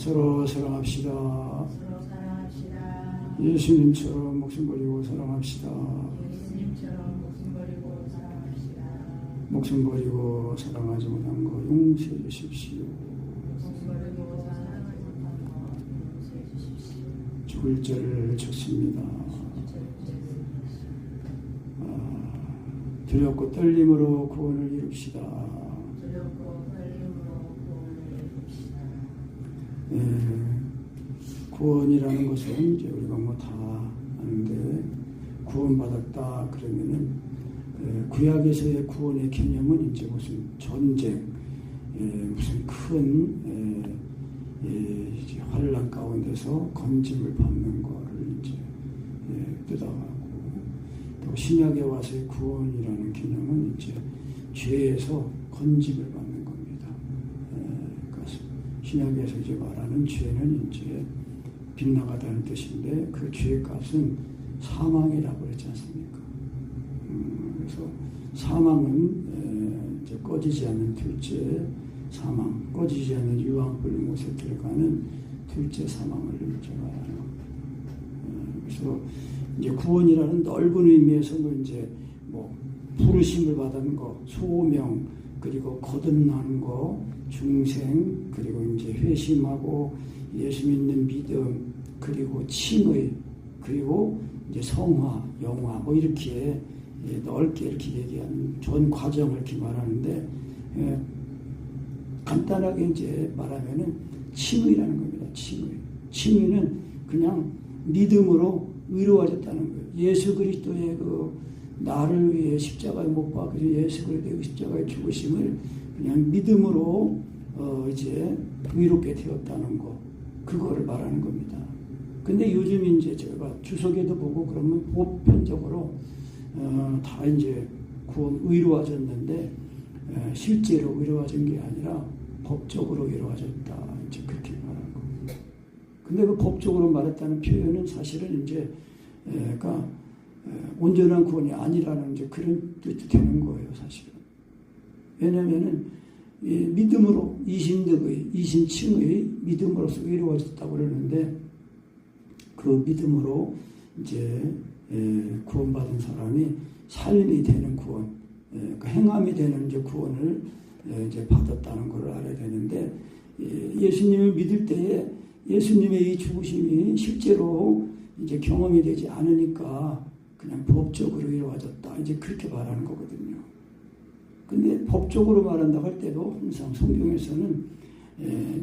서로 사랑합시다. 서로 사랑합시다. 예수님처럼 목숨 버리고 사랑합시다. 예수님처럼 목숨 버리고 사랑합시다. 목숨 버리고 사랑하지 못한 거 용서해 주십시오. 목숨 버리고 사랑하지 못한 것 용서해 주십시오. 죽을 죄를 졌습니다. 두렵고 떨림으로 구원을 이룹시다. 두렵고 떨림으로 구원을 이룹시다. 구원이라는 것은 이제 우리가 뭐 다 아는데 구원받았다 그러면은 구약에서의 구원의 개념은 이제 무슨 전쟁, 무슨 큰 환란 가운데서 건짐을 받는 거를 이제 뜻하고 또 신약에 와서의 구원이라는 개념은 이제 죄에서 건짐을 받는 겁니다. 그러니까 신약에서 이제 말하는 죄는 이제 빗나가다는 뜻인데 그 죄의 값은 사망이라고 그랬지 않습니까? 그래서 사망은 이제 꺼지지 않는 둘째 사망, 꺼지지 않는 유황불못에 들어가는 둘째 사망을 이제 말하는. 그래서 이제 구원이라는 넓은 의미에서 뭐 이제 뭐 부르심을 받은 거, 소명, 그리고 거듭나는 거, 중생, 그리고 이제 회심하고 예수 믿는 믿음, 그리고 칭의, 그리고 이제 성화, 영화, 뭐 이렇게 넓게 이렇게 얘기하는 전 과정을 이렇게 말하는데 간단하게 이제 말하면은 칭의라는 겁니다. 칭의는 그냥 믿음으로 의로워졌다는 거예요. 예수 그리스도의 그 나를 위해 십자가에 못 박혀 예수 그리스도의 십자가에 죽으심을 그냥 믿음으로 이제 의롭게 되었다는 거, 그거를 말하는 겁니다. 근데 요즘 이제 제가 주석에도 보고 그러면 보편적으로 다 이제 구원 의로워졌는데 실제로 의로워진 게 아니라 법적으로 의로워졌다, 이제 그렇게 말하는 겁니다. 근데 그 법적으로 말했다는 표현은 사실은 이제 그러니까 온전한 구원이 아니라는 이제 그런 뜻이 되는 거예요, 사실은. 왜냐면은 믿음으로 이신덕의, 이신칭의 믿음으로서 의로워졌다고 그러는데 그 믿음으로 이제 구원받은 사람이 삶이 되는 구원, 그 행함이 되는 이제 구원을 이제 받았다는 걸 알아야 되는데 예수님을 믿을 때에 예수님의 이 죽으심이 실제로 이제 경험이 되지 않으니까 그냥 법적으로 이루어졌다, 이제 그렇게 말하는 거거든요. 근데 법적으로 말한다고 할 때도 항상 성경에서는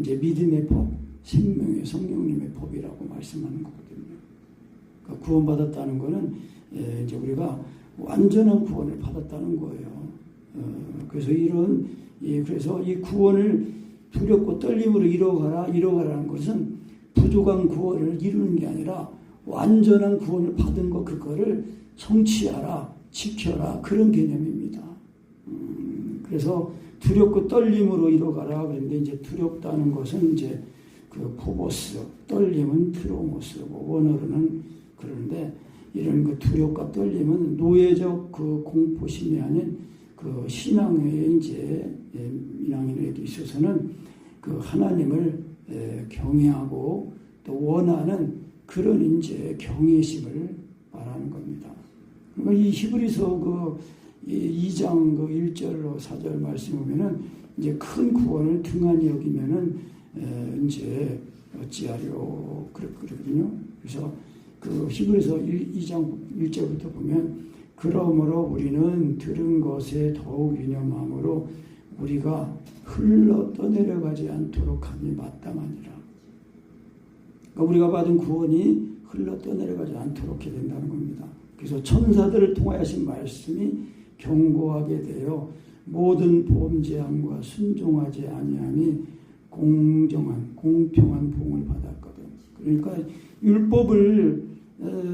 이제 믿음의 법, 생명의 성령님의 법이라고 말씀하는 거거든요. 그러니까 구원받았다는 거는 이제 우리가 완전한 구원을 받았다는 거예요. 그래서 그래서 이 구원을 두렵고 떨림으로 이뤄가라는 것은 부족한 구원을 이루는 게 아니라 완전한 구원을 받은 거, 그거를 성취하라, 지켜라, 그런 개념입니다. 그래서 두렵고 떨림으로 이뤄가라 그런데 이제 두렵다는 것은 이제 그 포보스, 떨림은 트로모스, 뭐 원어로는 그러는데 이런 그 두렵과 떨림은 노예적 그 공포심이 아닌 그 신앙의 이제 신앙인에게 있어서는 그 하나님을 경외하고 또 원하는 그런 이제 경외심을 말하는 겁니다. 그러니까 이 히브리서 그 2장 그 1절로 4절 말씀 보면은 이제 큰 구원을 등한히 여기면은 이제 어찌하려 그랬거든요. 그래서 그 히브리서 2장 1절부터 보면 그러므로 우리는 들은 것에 더욱 유념함으로 우리가 흘러 떠내려가지 않도록 하니 마땅하니라. 그러니까 우리가 받은 구원이 흘러 떠내려가지 않도록 해야 된다는 겁니다. 그래서 천사들을 통하여 하신 말씀이 경고하게 되어 모든 범죄함과 순종하지 아니하니 공정한 공평한 봉을 받았거든. 그러니까 율법을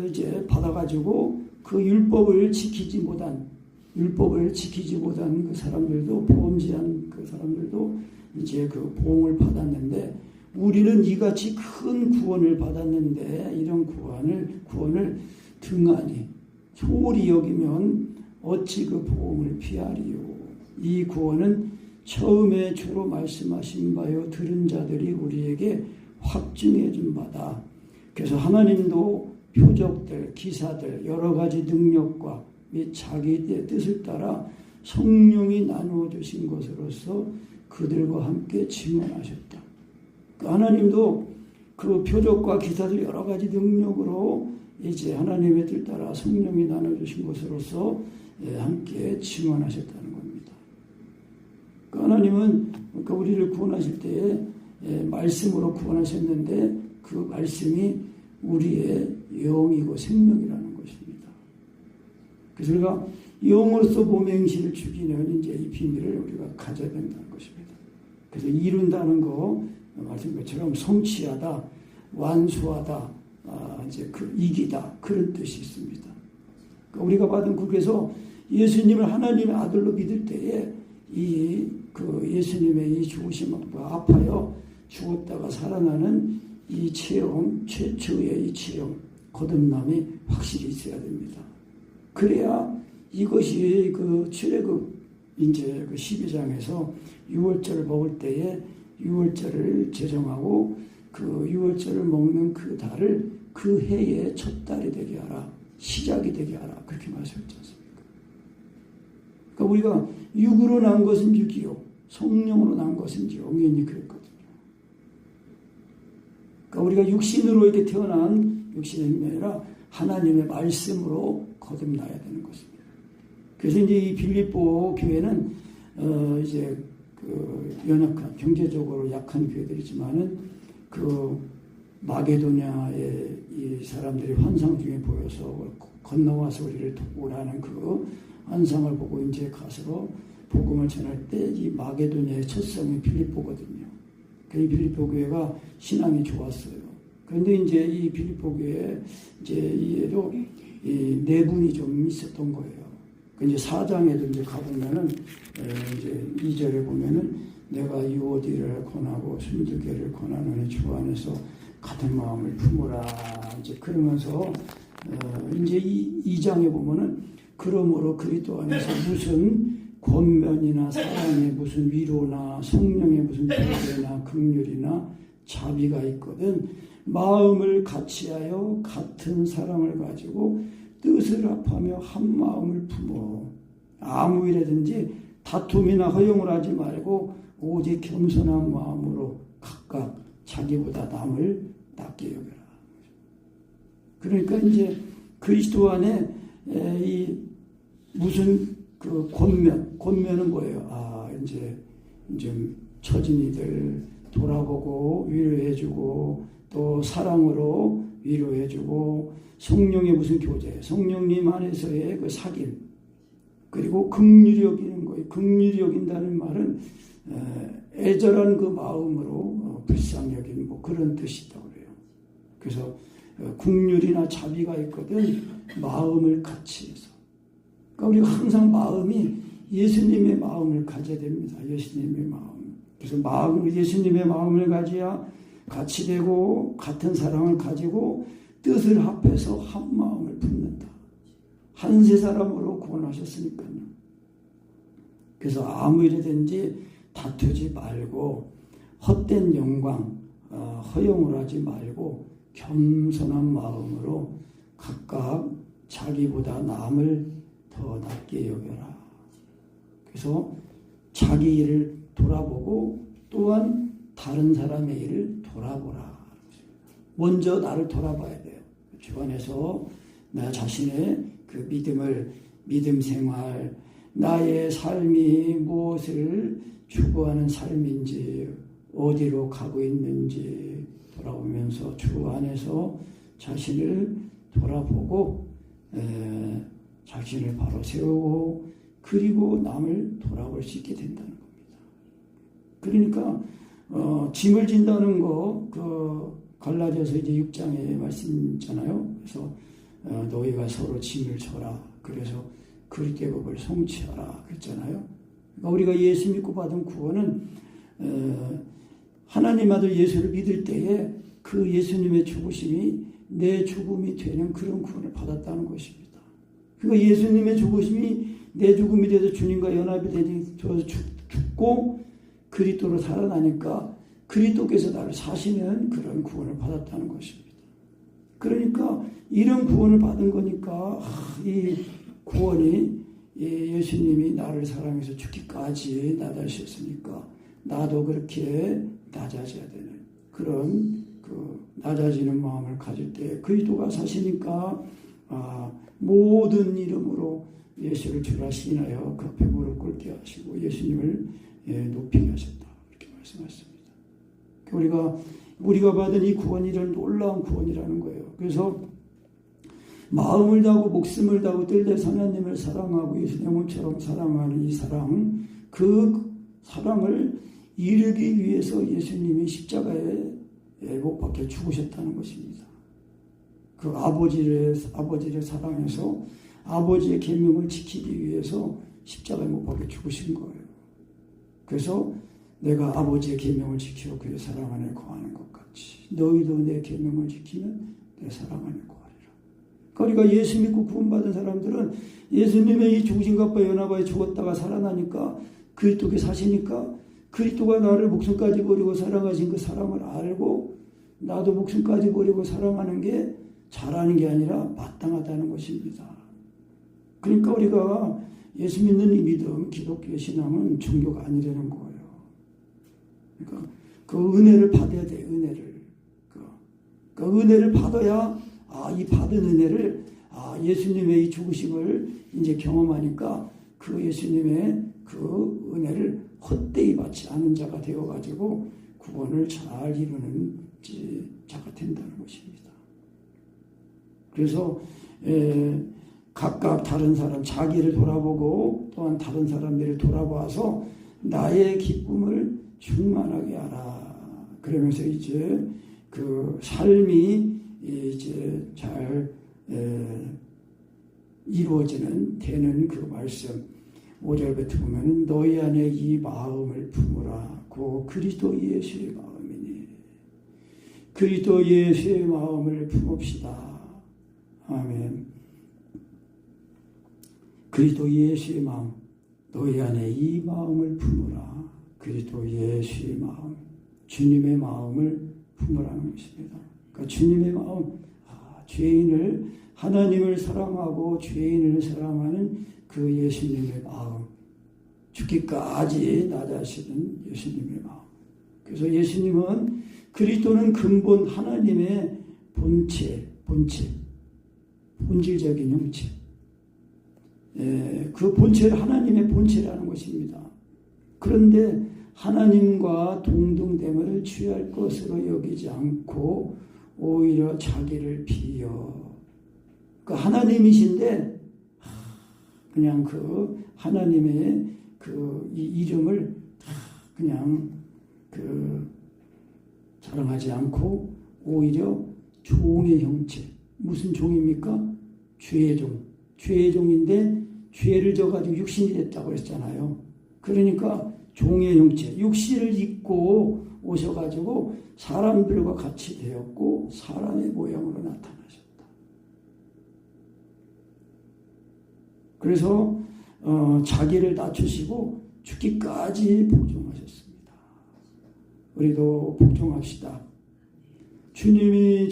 이제 받아가지고 그 율법을 지키지 못한 그 사람들도, 범죄한 그 사람들도 이제 그 보응을 받았는데 우리는 이같이 큰 구원을 받았는데 이런 구원을 등한히 소홀히 여기면 어찌 그 보응을 피하리요. 이 구원은 처음에 주로 말씀하신 바요 들은 자들이 우리에게 확증해 준 바다. 그래서 하나님도 표적들, 기사들, 여러 가지 능력과 및 자기의 뜻을 따라 성령이 나누어 주신 것으로서 그들과 함께 증언하셨다. 하나님도 그 표적과 기사들 여러 가지 능력으로 이제 하나님의 뜻 따라 성령이 나누어 주신 것으로서 함께 증언하셨다는 겁니다. 하나님은 우리를 구원하실 때에 말씀으로 구원하셨는데 그 말씀이 우리의 영이고 생명이라는 것입니다. 그래서 우리가 영으로서 몸의 행실을 죽이는 이제 이 비밀을 우리가 가져야 된다는 것입니다. 그래서 이룬다는 거 말씀 것처럼 성취하다, 완수하다, 이제 이기다 그런 뜻이 있습니다. 그러니까 우리가 받은 그래서 예수님을 하나님의 아들로 믿을 때에 예수님의 이 죽으심과 아파요 죽었다가 살아나는 이 체험, 최초의 이 체험, 거듭남이 확실히 있어야 됩니다. 그래야 이것이 출애굽 이제 12장에서 유월절을 먹을 때에 유월절을 제정하고 그 유월절을 먹는 그 달을 그 해의 첫 달이 되게 하라, 시작이 되게 하라 그렇게 말씀했지 않습니까? 그러니까 우리가 육으로 난 것은 육이요, 성령으로 난 것은 영이니 그랬거든요. 그러니까 우리가 육신으로 이렇게 태어난 육신의 힘이 아니라 하나님의 말씀으로 거듭나야 되는 것입니다. 그래서 이제 이 빌립보 교회는 이제 연약한 경제적으로 약한 교회들이지만은 마게도냐의 이 사람들이 환상 중에 보여서 건너와서 우리를 도우라는 그 환상을 보고 이제 가서 복음을 전할 때 이 마게도냐의 첫 성이 빌립보거든요. 이 빌립보 교회가 신앙이 좋았어요. 그런데 이제 이 빌립보 교회에 이제 이에도 네 분이 좀 있었던 거예요. 이제 4장에도 이제 가보면은 이제 2절에 보면은 내가 유오디를 권하고 순두개를 권하노니 주 안에서 같은 마음을 품으라 이제 그러면서 이제 2장에 보면은 그러므로 그리스도 안에서 무슨 권면이나 사랑의 무슨 위로나 성령의 무슨 교제나 긍휼이나 자비가 있거든 마음을 같이하여 같은 사랑을 가지고 뜻을 합하며 한 마음을 품어 아무 일이든지 다툼이나 허용을 하지 말고 오직 겸손한 마음으로 각각 자기보다 남을 낮게 여겨라. 그러니까 이제 그리스도 안에 이 무슨 권면은 뭐예요? 이제 처진 이들 돌아보고 위로해주고 또 사랑으로 위로해주고 성령의 무슨 교제, 성령님 안에서의 그 사귐, 그리고 긍휼히 여기는 거예요. 긍휼히 여긴다는 말은 애절한 그 마음으로 불쌍히 여기는 뭐 그런 뜻이 있다고 그래요. 그래서 긍휼이나 자비가 있거든 마음을 같이 해서. 그러니까 우리가 항상 마음이 예수님의 마음을 가져야 됩니다. 예수님의 마음. 그래서 예수님의 마음을 가져야 같이 되고 같은 사랑을 가지고 뜻을 합해서 한 마음을 품는다. 한 세 사람으로 구원하셨으니까요. 그래서 아무 일이든지 다투지 말고 헛된 영광, 허용을 하지 말고 겸손한 마음으로 각각 자기보다 남을 더 낮게 여겨라. 그래서 자기 일을 돌아보고 또한 다른 사람의 일을 돌아보라. 먼저 나를 돌아봐야 돼요. 주 안에서 나 자신의 그 믿음 생활, 나의 삶이 무엇을 추구하는 삶인지, 어디로 가고 있는지 돌아보면서 주 안에서 자신을 돌아보고 자신을 바로 세우고 그리고 남을 돌아볼 수 있게 된다는 겁니다. 그러니까 짐을 진다는 거 갈라디아서 이제 6장에 말씀 있잖아요. 그래서 너희가 서로 짐을 져라. 그래서 그리스도의 성취하라 그랬잖아요. 그러니까 우리가 예수 믿고 받은 구원은 하나님 아들 예수를 믿을 때에 그 예수님의 죽으심이 내 죽음이 되는 그런 구원을 받았다는 것입니다. 그러니까 예수님의 죽으심이 내 죽음이 돼서 주님과 연합이 되어서 죽고 그리스도로 살아나니까 그리스도께서 나를 사시는 그런 구원을 받았다는 것입니다. 그러니까 이런 구원을 받은 거니까 이 구원이 예수님이 나를 사랑해서 죽기까지 낮아지셨으니까 나도 그렇게 낮아져야 되는 그런 낮아지는 마음을 가질 때 그리스도가 사시니까 모든 이름으로 예수를 주라 시인하여 그 앞에 무릎 꿇게 하시고 예수님을 높이게 하셨다. 이렇게 말씀하셨습니다. 우리가 받은 이 구원이 이런 놀라운 구원이라는 거예요. 그래서 마음을 다하고 목숨을 다하고 뜰대서 하나님을 사랑하고 예수님의 몸처럼 사랑하는 이 사랑, 그 사랑을 이루기 위해서 예수님이 십자가에 못 박혀 죽으셨다는 것입니다. 그 아버지를 사랑해서 아버지의 계명을 지키기 위해서 십자가에 못 박혀 죽으신 거예요. 그래서 내가 아버지의 계명을 지키어 그의 사랑 안에 거하는 것 같이 너희도 내 계명을 지키면 내 사랑 안에 거하리라. 그러니까 예수 믿고 구원받은 사람들은 예수님의 이 죽으신것과 연합하여 죽었다가 살아나니까 그리스도께 사시니까 그리스도가 나를 목숨까지 버리고 사랑하신 그 사랑을 알고 나도 목숨까지 버리고 사랑하는 게 잘하는 게 아니라 마땅하다는 것입니다. 그러니까 우리가 예수 믿는 이 믿음, 기독교의 신앙은 종교가 아니라는 거예요. 그러니까 그 은혜를 받아야 돼, 은혜를. 그 은혜를 받아야 이 받은 은혜를 예수님의 이 죽으심을 이제 경험하니까 그 예수님의 그 은혜를 헛되이 받지 않은 자가 되어가지고 구원을 잘 이루는 자가 된다는 것입니다. 그래서 각각 다른 사람 자기를 돌아보고 또한 다른 사람들을 돌아봐서 나의 기쁨을 충만하게 하라. 그러면서 이제 그 삶이 이제 잘 이루어지는 되는 그 말씀 5절부터 보면 너희 안에 이 마음을 품으라. 고 그리스도 예수의 마음이니 그리스도 예수의 마음을 품읍시다. 아멘. 그리스도 예수의 마음 너희 안에 이 마음을 품으라. 그리스도 예수의 마음 주님의 마음을 품으라는 것입니다. 그러니까 주님의 마음 죄인을 하나님을 사랑하고 죄인을 사랑하는 그 예수님의 마음 죽기까지 낮아지는 예수님의 마음. 그래서 예수님은 그리스도는 근본 하나님의 본질적인 형체. 그 본체를 하나님의 본체라는 것입니다. 그런데 하나님과 동등됨을 취할 것으로 여기지 않고 오히려 자기를 비여. 그 하나님이신데 그냥 그 하나님의 그 이름을 그냥 자랑하지 않고 오히려 종의 형체. 무슨 종입니까? 죄의 종. 죄의 종인데 죄를 져가지고 육신이 됐다고 했잖아요. 그러니까 종의 형체, 육신을 입고 오셔가지고 사람들과 같이 되었고 사람의 모양으로 나타나셨다. 그래서 자기를 낮추시고 죽기까지 복종하셨습니다. 우리도 복종합시다. 주님이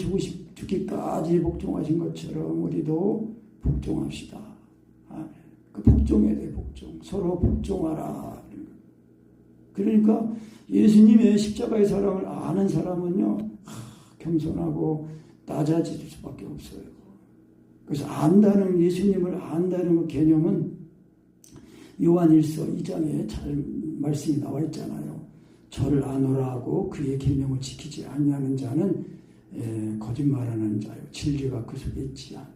죽기까지 복종하신 것처럼 우리도 복종합시다. 그 복종에 대해 복종. 서로 복종하라. 그러니까 예수님의 십자가의 사랑을 아는 사람은요, 겸손하고 낮아질 수밖에 없어요. 그래서 예수님을 안다는 그 개념은 요한일서 2장에 잘 말씀이 나와 있잖아요. 저를 아노라 하고 그의 계명을 지키지 아니하는 자는 거짓말하는 자요. 진리가 그 속에 있지 아니하다.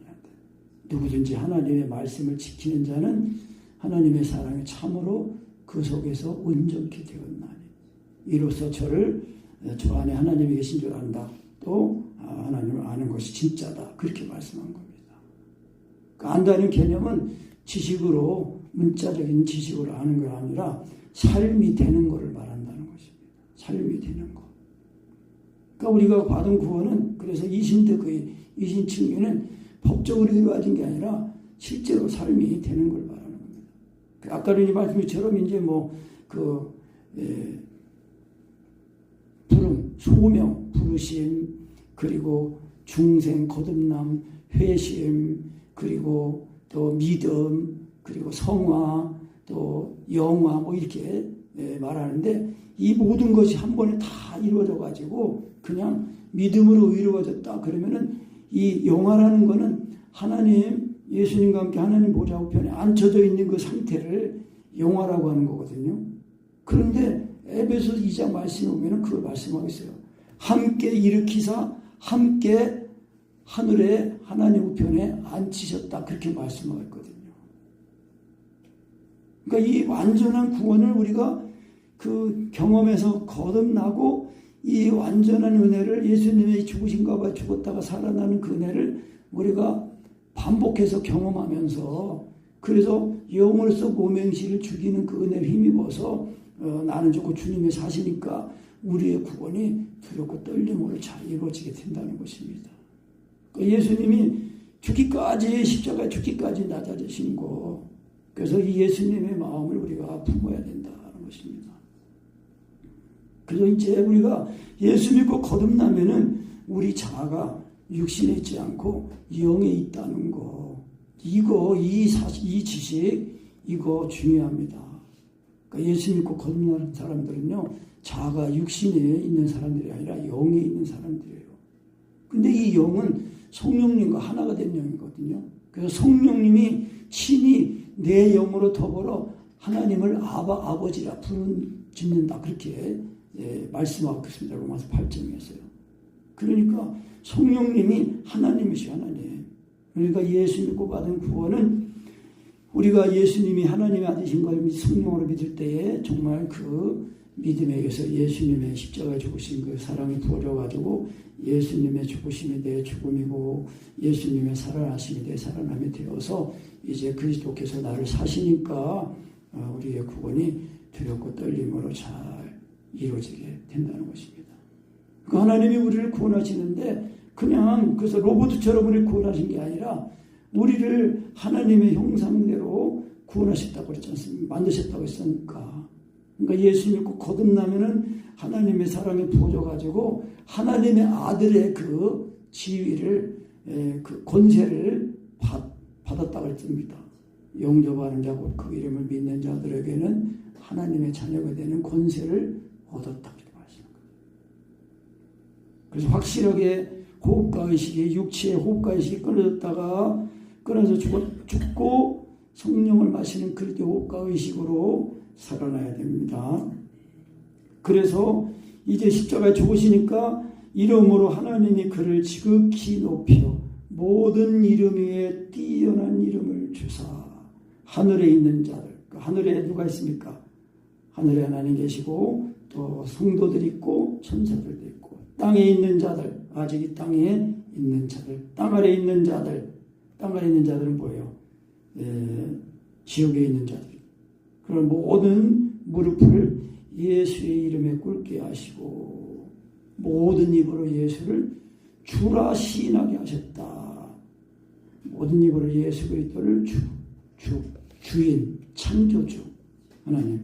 누구든지 하나님의 말씀을 지키는 자는 하나님의 사랑이 참으로 그 속에서 온전케 되었나니 이로써 저 안에 하나님이 계신 줄 안다. 또 하나님을 아는 것이 진짜다. 그렇게 말씀한 겁니다. 그 안다는 개념은 지식으로 문자적인 지식으로 아는 게 아니라 삶이 되는 것을 말한다는 것입니다. 삶이 되는 것. 그러니까 우리가 받은 구원은 그래서 이신 측면은 법적으로 이루어진 게 아니라 실제로 삶이 되는 걸 말하는 겁니다. 아까 이 말씀처럼 이제 부름, 소명, 부르심, 그리고 중생, 거듭남, 회심, 그리고 또 믿음, 그리고 성화, 또 영화 뭐 이렇게 말하는데 이 모든 것이 한 번에 다 이루어져 가지고 그냥 믿음으로 이루어졌다. 그러면은 이 영화라는 거는 하나님, 예수님과 함께 하나님 보좌 우편에 앉혀져 있는 그 상태를 영화라고 하는 거거든요. 그런데 에베소서 2장 말씀에 보면은 그걸 말씀하고 있어요. 함께 일으키사 함께 하늘에 하나님 우편에 앉히셨다. 그렇게 말씀하고 있거든요. 그러니까 이 완전한 구원을 우리가 그 경험에서 거듭나고 이 완전한 은혜를 예수님의 죽으신가 죽었다가 살아나는 그 은혜를 우리가 반복해서 경험하면서 그래서 영으로서 모맹시를 죽이는 그 은혜를 힘입어서 나는 죽고 주님이 사시니까 우리의 구원이 두렵고 떨림으로 잘 이루어지게 된다는 것입니다. 그러니까 예수님이 죽기까지 십자가에 죽기까지 낮아지신 거 그래서 이 예수님의 마음을 우리가 품어야 된다는 것입니다. 그래서 이제 우리가 예수 믿고 거듭나면은 우리 자아가 육신에 있지 않고 영에 있다는 거. 이 지식, 이거 중요합니다. 그러니까 예수 믿고 거듭나는 사람들은요, 자아가 육신에 있는 사람들이 아니라 영에 있는 사람들이에요. 근데 이 영은 성령님과 하나가 된 영이거든요. 그래서 성령님이 친히 내 영으로 더불어 하나님을 아버지라 짓는다. 그렇게 말씀하고 있습니다. 로마서 8장에서요. 그러니까 성령님이 하나님이시죠. 하나님. 그러니까 예수 믿고 받은 구원은 우리가 예수님이 하나님의 아들이신 걸 성령으로 믿을 때에 정말 그 믿음에 의해서 예수님의 십자가에 죽으신 그 사랑이 부어져가지고 예수님의 죽으심이 내 죽음이고 예수님의 살아나심이 내 살아남이 되어서 이제 그리스도께서 나를 사시니까 우리의 구원이 두렵고 떨림으로 잘 이루어지게 된다는 것입니다. 그 하나님이 우리를 구원하시는데 그냥 그래서 로봇처럼 우리를 구원하신 게 아니라 우리를 하나님의 형상대로 구원하셨다고 그랬지 않습니까? 만드셨다고 했으니까. 그러니까 예수 믿고 거듭나면은 하나님의 사랑이 부어져가지고 하나님의 아들의 그 지위를 그 권세를 받았다고 그랬습니다. 영접하는 자 곧 그 이름을 믿는 자들에게는 하나님의 자녀가 되는 권세를 얻었다. 그래서 확실하게 호흡과 의식이 육체의 호흡과 의식이 끊어져 죽고 성령을 마시는 그리스도 호흡과 의식으로 살아나야 됩니다. 그래서 이제 십자가에 죽으시니까 이름으로 하나님이 그를 지극히 높여 모든 이름 위에 뛰어난 이름을 주사 하늘에 있는 자들, 하늘에 누가 있습니까? 하늘에 하나님 계시고 또 성도들 있고 천사들도 있고 땅에 있는 자들, 아직 이 땅에 있는 자들, 땅 아래 있는 자들, 땅 아래 있는 자들은 뭐예요? 지옥에 있는 자들. 그런 모든 무릎을 예수의 이름에 꿇게 하시고 모든 입으로 예수를 주라 시인하게 하셨다. 모든 입으로 예수 그리스도를 주인, 창조주 하나님.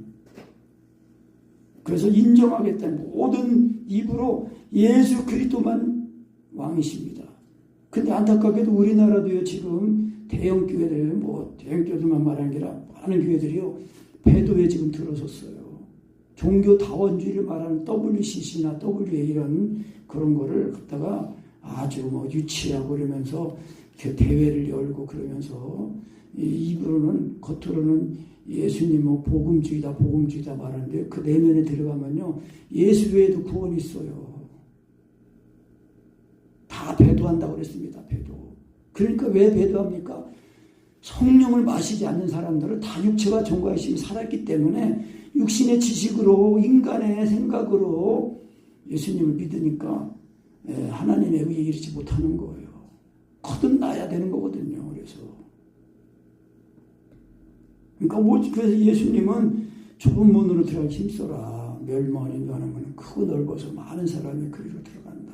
그래서 인정하겠다는 모든 입으로 예수 그리스도만 왕이십니다. 근데 안타깝게도 우리나라도요 지금 대형 교회들 대형 교회들만 말하는 게 아니라 많은 교회들이요 배도에 지금 들어섰어요. 종교 다원주의를 말하는 WCC나 WA 이런 그런 거를 갖다가 아주 유치하고 그러면서 대회를 열고 그러면서 입으로는 겉으로는 예수님 복음주의다 말하는데 그 내면에 들어가면요 예수 외에도 구원이 있어요. 다 배도한다고 그랬습니다. 배도. 그러니까 왜 배도합니까? 성령을 마시지 않는 사람들은 다 육체와 정과의 힘이 살았기 때문에 육신의 지식으로 인간의 생각으로 예수님을 믿으니까 하나님의 의에 이르지 못하는 거예요. 거듭나야 되는 거거든요. 그래서 예수님은 좁은 문으로 들어갈 힘써라. 멸망을 인도하는 문은 크고 넓어서 많은 사람이 그리로 들어간다.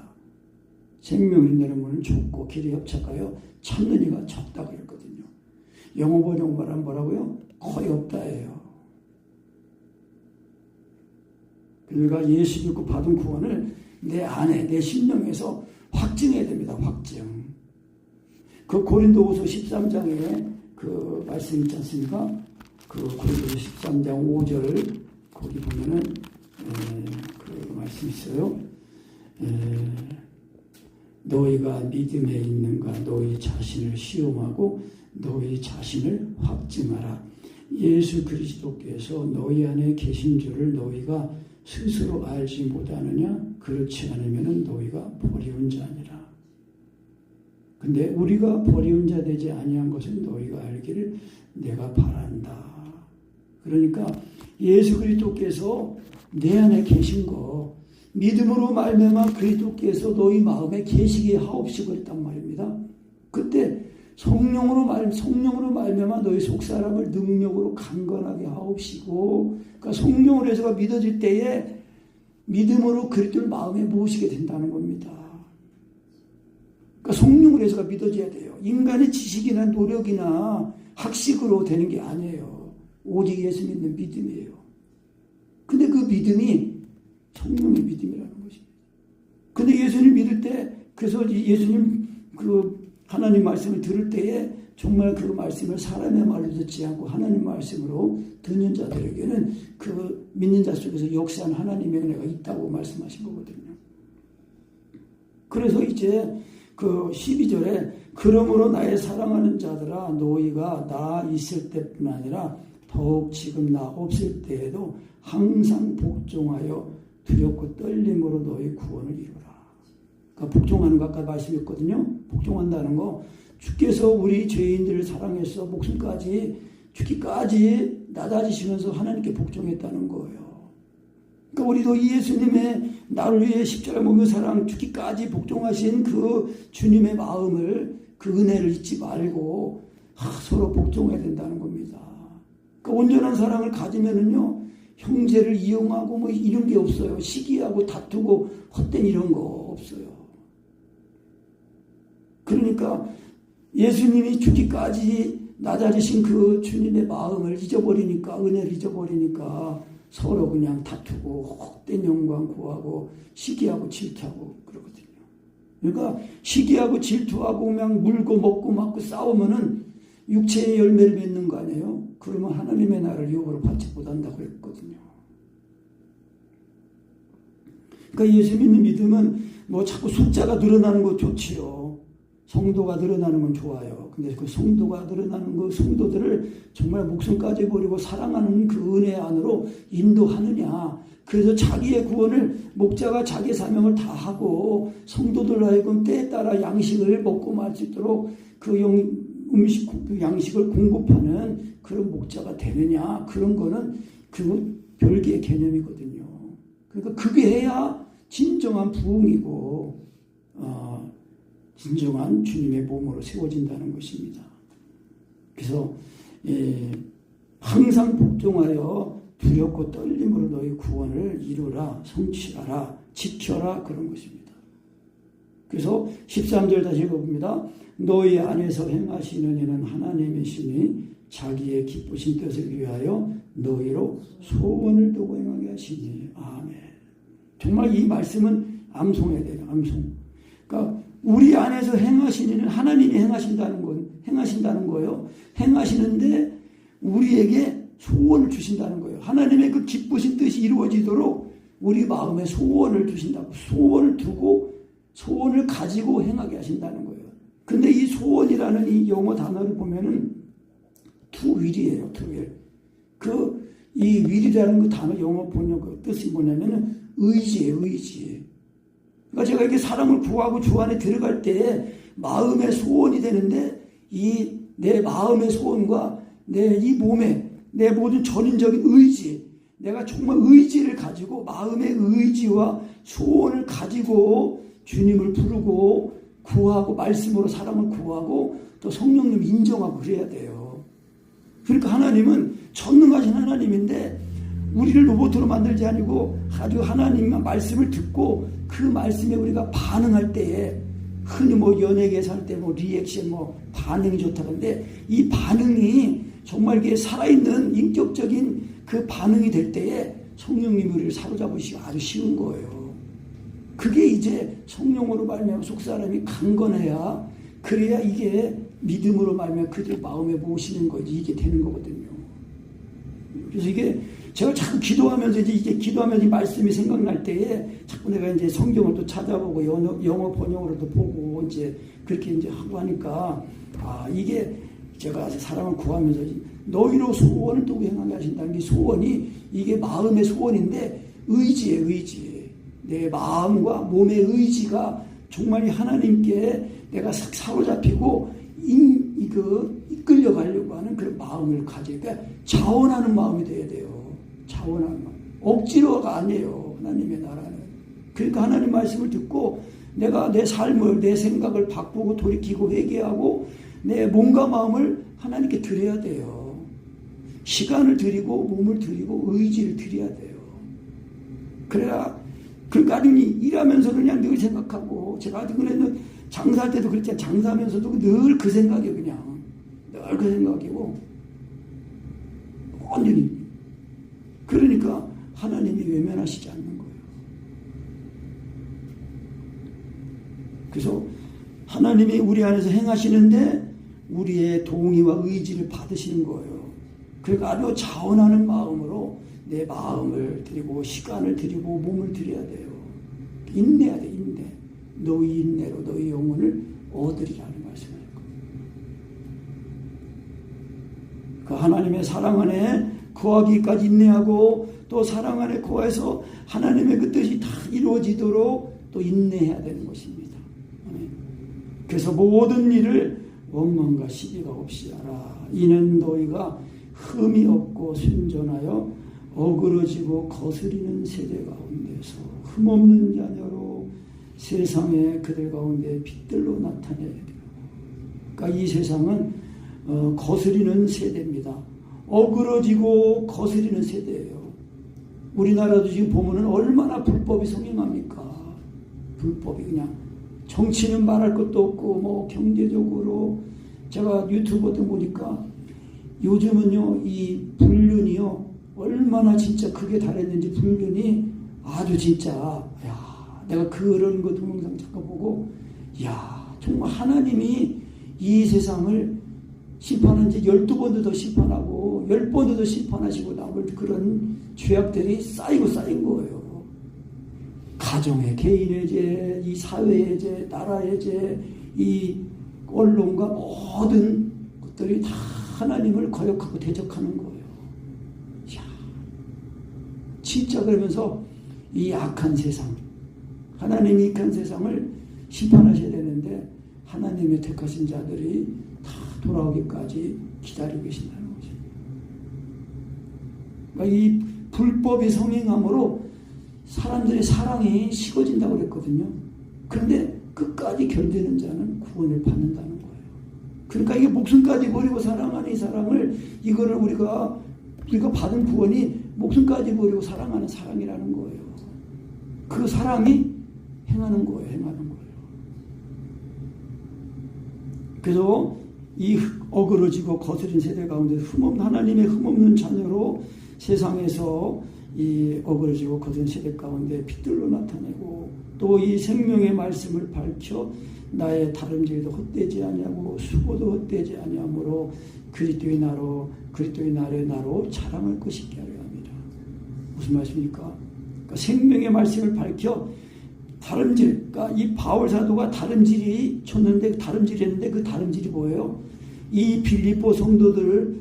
생명 인도하는 문은 좁고 길이 협착하여 찾는 이가 적다 그랬거든요. 영어 번역 말하면 뭐라고요? 거의 없다예요. 그러니까 예수 믿고 받은 구원을 내 안에, 내 심령에서 확증해야 됩니다. 확증. 그 고린도후서 13장에 그 말씀 있지 않습니까? 그 고린도후서 13장 5절 거기 보면은 그 말씀 있어요. 너희가 믿음에 있는가 너희 자신을 시험하고 너희 자신을 확증하라. 예수 그리스도께서 너희 안에 계신 줄을 너희가 스스로 알지 못하느냐? 그렇지 않으면 너희가 버리운 자니라. 근데 우리가 버리운 자 되지 아니한 것은 너희가 알기를 내가 바란다. 그러니까 예수 그리스도께서 내 안에 계신 거 믿음으로 말미암아 그리스도께서 너희 마음에 계시게 하옵시고 했단 말입니다. 그때 성령으로 말미암아 너희 속사람을 능력으로 강건하게 하옵시고, 그러니까 성령으로 해서가 믿어질 때에 믿음으로 그리스도를 마음에 모시게 된다는 겁니다. 그러니까 성령으로 해서가 믿어져야 돼요. 인간의 지식이나 노력이나 학식으로 되는 게 아니에요. 오직 예수 믿는 믿음이에요. 근데 그 믿음이 성령의 믿음이라는 것입니다. 근데 예수님 믿을 때, 그래서 예수님 그 하나님 말씀을 들을 때에 정말 그 말씀을 사람의 말로 듣지 않고 하나님 말씀으로 듣는 자들에게는 그 믿는 자 속에서 역사한 하나님의 은혜가 있다고 말씀하신 거거든요. 그래서 이제 그 12절에 그러므로 나의 사랑하는 자들아 너희가 나 있을 때뿐 아니라 더욱 지금 나 없을 때에도 항상 복종하여 두렵고 떨림으로 너희 구원을 이루라. 그러니까 복종하는 거 아까 말씀했거든요. 복종한다는 거 주께서 우리 죄인들을 사랑해서 목숨까지 죽기까지 낮아지시면서 하나님께 복종했다는 거예요. 그러니까 우리도 예수님의 나를 위해 십자가 먹는 사랑 죽기까지 복종하신 그 주님의 마음을 그 은혜를 잊지 말고 서로 복종해야 된다는 겁니다. 그러니까 온전한 사랑을 가지면은요 형제를 이용하고 뭐 이런 게 없어요. 시기하고 다투고 헛된 이런 거 없어요. 그러니까 예수님이 죽기까지 낮아지신 그 주님의 마음을 잊어버리니까, 은혜를 잊어버리니까 서로 그냥 다투고 헛된 영광 구하고 시기하고 질투하고 그러거든요. 그러니까 시기하고 질투하고 그냥 물고 먹고 맞고 싸우면은 육체의 열매를 맺는 거 아니에요? 그러면 하나님의 나라를 유업으로 받지 못한다고 했거든요. 그러니까 예수 믿는 믿음은 뭐 자꾸 숫자가 늘어나는 거 좋지요. 성도가 늘어나는 건 좋아요. 근데 그 성도가 늘어나는 그 성도들을 정말 목숨까지 버리고 사랑하는 그 은혜 안으로 인도하느냐. 그래서 자기의 구원을 목자가 자기 사명을 다하고 성도들 하여금 때에 따라 양식을 먹고 말 수 있도록 그 양식을 공급하는 그런 목자가 되느냐. 그런 거는 그 별개의 개념이거든요. 그러니까 그게 해야 진정한 부흥이고 진정한 주님의 몸으로 세워진다는 것입니다. 그래서 항상 복종하여 두렵고 떨림으로 너희 구원을 이루라, 성취하라, 지켜라 그런 것입니다. 그래서 13절 다시 읽어봅니다. 너희 안에서 행하시는 이는 하나님이시니 자기의 기쁘신 뜻을 위하여 너희로 소원을 두고 행하게 하시니. 아멘. 정말 이 말씀은 암송해야 돼요. 암송. 그러니까 우리 안에서 행하시는 하나님이 행하신다는 거예요. 행하시는데 우리에게 소원을 주신다는 거예요. 하나님의 그 기쁘신 뜻이 이루어지도록 우리 마음에 소원을 주신다고. 소원을 두고 소원을 가지고 행하게 하신다는 거예요. 근데 이 소원이라는 이 영어 단어를 보면은 to will이에요. to will. 이 will이라는 그 단어 영어 번역 그 뜻이 뭐냐면은 의지예요. 의지. 그러니까 제가 이렇게 사람을 구하고 주 안에 들어갈 때 마음의 소원이 되는데 이 내 마음의 소원과 내 이 몸에 내 모든 전인적인 의지, 내가 정말 의지를 가지고 마음의 의지와 소원을 가지고 주님을 부르고 구하고 말씀으로 사람을 구하고 또 성령님 인정하고 그래야 돼요. 그러니까 하나님은 전능하신 하나님인데 우리를 로봇으로 만들지 아니고 아주 하나님의 말씀을 듣고 그 말씀에 우리가 반응할 때에 흔히 뭐 연예계에서 할 때 뭐 리액션 뭐 반응이 좋다는데 이 반응이 정말 이게 살아있는 인격적인 그 반응이 될 때에 성령님이 우리를 사로잡으시기 아주 쉬운 거예요. 그게 이제 성령으로 말미암아 속사람이 강건해야, 그래야 이게 믿음으로 말미암아 그들 마음에 모시는 거지, 이게 되는 거거든요. 그래서 이게 제가 자꾸 기도하면서 이제 기도하면서 이 말씀이 생각날 때에 자꾸 내가 이제 성경을 또 찾아보고 영어 번역으로도 보고 이제 그렇게 이제 하고 하니까, 이게 제가 사람을 구하면서 너희로 소원을 또 행하게 하신다는 게, 소원이 이게 마음의 소원인데 의지예요, 의지. 내 마음과 몸의 의지가 정말 하나님께 내가 사로잡히고 이끌려 가려고 하는 그런 마음을 가지고, 그러니까 자원하는 마음이 돼야 돼요. 자원하는 마음. 억지로가 아니에요, 하나님의 나라는. 그러니까 하나님 말씀을 듣고 내가 내 삶을, 내 생각을 바꾸고 돌이키고 회개하고 내 몸과 마음을 하나님께 드려야 돼요. 시간을 드리고 몸을 드리고 의지를 드려야 돼요. 그래야, 그러니까 아니 일하면서도 그냥 늘 생각하고, 제가 그래도 장사할 때도 그랬잖아요. 장사하면서도 늘 그 생각이에요. 그냥 늘 그 생각이고 완전히. 그러니까 하나님이 외면하시지 않는 거예요. 그래서 하나님이 우리 안에서 행하시는데 우리의 동의와 의지를 받으시는 거예요. 그러니까 아주 자원하는 마음으로 내 마음을 드리고 시간을 드리고 몸을 드려야 돼요. 인내해야 돼, 인내. 너희 인내로 너희 영혼을 얻으리라는 말씀을 했고, 그 하나님의 사랑 안에 거하기까지 인내하고, 또 사랑 안에 거해서 하나님의 그 뜻이 다 이루어지도록 또 인내해야 되는 것입니다. 그래서 모든 일을 원망과 시비가 없이 하라. 이는 너희가 흠이 없고 순전하여 어그러지고 거스리는 세대 가운데서 흠없는 자녀로 세상에 그들 가운데 빛들로 나타내야 돼요. 그러니까 이 세상은 거스리는 세대입니다. 어그러지고 거스리는 세대예요. 우리나라도 지금 보면은 얼마나 불법이 성행합니까? 불법이 그냥, 정치는 말할 것도 없고 뭐 경제적으로, 제가 유튜브도 보니까 요즘은요 이 불륜이요 얼마나 진짜 크게 달했는지, 불륜이 아주 진짜, 야, 내가 그런 거 동영상 잠깐 보고, 야, 정말 하나님이 이 세상을 심판한 지 12번도 더 심판하고 10번도 더 심판하시고 남을 그런 죄악들이 쌓이고 쌓인 거예요. 가정의, 개인의 죄, 이 사회의 죄, 나라의 죄, 이 언론과 모든 것들이 다 하나님을 거역하고 대적하는 거예요. 이야, 진짜. 그러면서 이 악한 세상, 하나님이 악한 세상을 심판하셔야 되는데 하나님의 택하신 자들이 다 돌아오기까지 기다리고 계신다는 거죠. 그러니까 이 불법이 성행함으로 사람들의 사랑이 식어진다고 그랬거든요. 그런데 끝까지 견디는 자는 구원을 받는다는 거예요. 그러니까 이게 목숨까지 버리고 사랑하는 이 사랑을, 이거를 우리가 받은 구원이 목숨까지 버리고 사랑하는 사랑이라는 거예요. 그 사랑이 행하는 거예요. 행하는 거예요. 그래서 이 어그러지고 거스린 세대 가운데 하나님의 흠없는 자녀로 세상에서 이 어그러지고 거스린 세대 가운데 빛들로 나타내고, 또 이 생명의 말씀을 밝혀 나의 다름질도 헛되지 아니하고 수고도 헛되지 아니하므로 그리스도의 날의 나로 자랑할 것이게 하려 합니다. 무슨 말씀입니까? 그러니까 생명의 말씀을 밝혀 다름질, 그러니까 이 바울 사도가 다름질이 쳤는데, 다름질이 했는데 그 다름질이 뭐예요? 이 빌립보 성도들이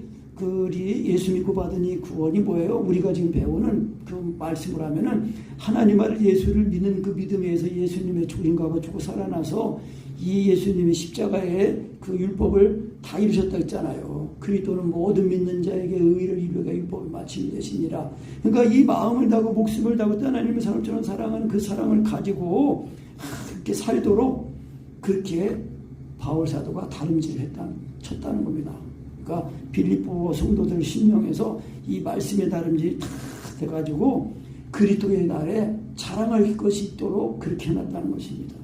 예수 믿고 받은 이 구원이 뭐예요? 우리가 지금 배우는 그 말씀을 하면은 하나님 아들 예수를 믿는 그 믿음에 의해서 예수님의 죽임과 죽고 살아나서 이 예수님의 십자가의 그 율법을 다 이루셨다 했잖아요. 그리스도는 모든 믿는 자에게 의를 이루게 율법을 마침이 되시니라. 그러니까 이 마음을 다하고 목숨을 다하고 하나님의 사람처럼 사랑하는 그 사랑을 가지고 그렇게 살도록 그렇게 바울 사도가 다름질을 쳤다는 겁니다. 그러니까 빌립보 성도들 심령에서 이 말씀의 다름질이 다 돼가지고 그리스도의 날에 자랑할 것이 있도록 그렇게 해놨다는 것입니다.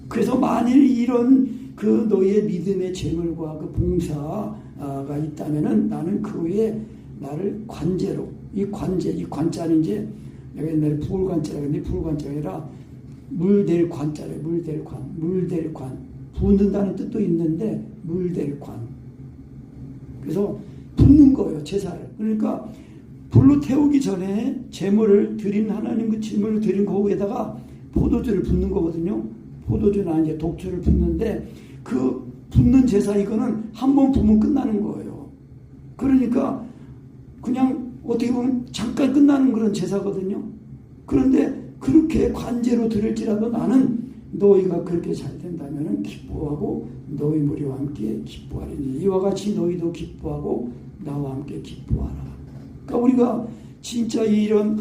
그래서 만일 이런 그 너희의 믿음의 재물과 그 봉사가 있다면은 나는 그 후에 나를 관제로, 이 관제, 이 관자는 이제 내가 옛날에 부울관자라고 했는데 부울관자가 아니라 물될 관자래요. 물될 관, 물될 관. 붓는다는 뜻도 있는데 물될 관. 그래서 붓는 거예요, 제사를. 그러니까 불로 태우기 전에 제물을 드린 하나님 그 제물을 드린 거기에다가 포도주를 붓는 거거든요. 포도주나 이제 독주를 붓는데 그 붓는 제사 이거는 한 번 부으면 끝나는 거예요. 그러니까 그냥 어떻게 보면 잠깐 끝나는 그런 제사거든요. 그런데 그렇게 관제로 드릴지라도 나는 너희가 그렇게 잘 된다면 기뻐하고 너희 무리와 함께 기뻐하리니 이와 같이 너희도 기뻐하고 나와 함께 기뻐하라. 그러니까 우리가 진짜 이런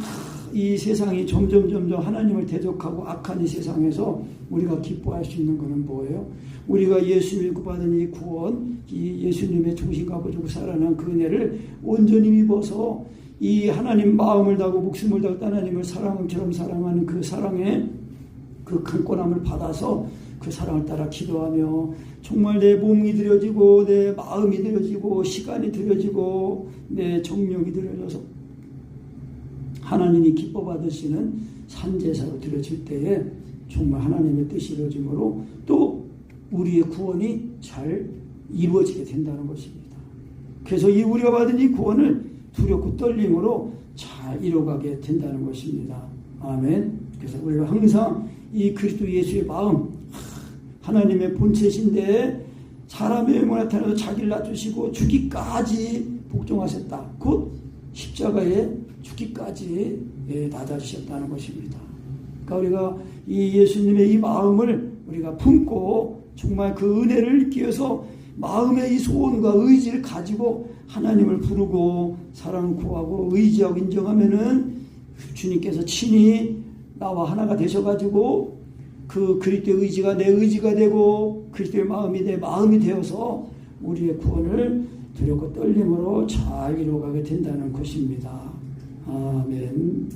이 세상이 점점 하나님을 대적하고 악한 이 세상에서 우리가 기뻐할 수 있는 것은 뭐예요? 우리가 예수 믿고 받은 이 구원, 이 예수님의 중심과 보고 살아난 그 은혜를 온전히 입어서 이 하나님 마음을 다하고 목숨을 다하고 하나님을 사랑처럼 사랑하는 그 사랑의 그 강권함을 받아서 그 사랑을 따라 기도하며 정말 내 몸이 들여지고 내 마음이 들여지고 시간이 들여지고 내 정력이 들여져서 하나님이 기뻐 받으시는 산제사로 드려질 때에 정말 하나님의 뜻이 이루어지므로 또 우리의 구원이 잘 이루어지게 된다는 것입니다. 그래서 이 우리가 받은 이 구원을 두렵고 떨림으로 잘 이뤄가게 된다는 것입니다. 아멘. 그래서 우리가 항상 이 그리스도 예수의 마음, 하나님의 본체신데 사람의 영광 나타내서 자기를 낮추시고 죽기까지 복종하셨다. 곧 십자가에 죽기까지 낮아지셨다는 것입니다. 그러니까 우리가 이 예수님의 이 마음을 우리가 품고 정말 그 은혜를 잊기 위해서 마음의 이 소원과 의지를 가지고 하나님을 부르고 사랑을 구하고 의지하고 인정하면은 주님께서 친히 나와 하나가 되셔가지고 그 그리스도의 의지가 내 의지가 되고 그리스도의 마음이 내 마음이 되어서 우리의 구원을 두렵고 떨림으로 잘 이루어가게 된다는 것입니다. 아멘.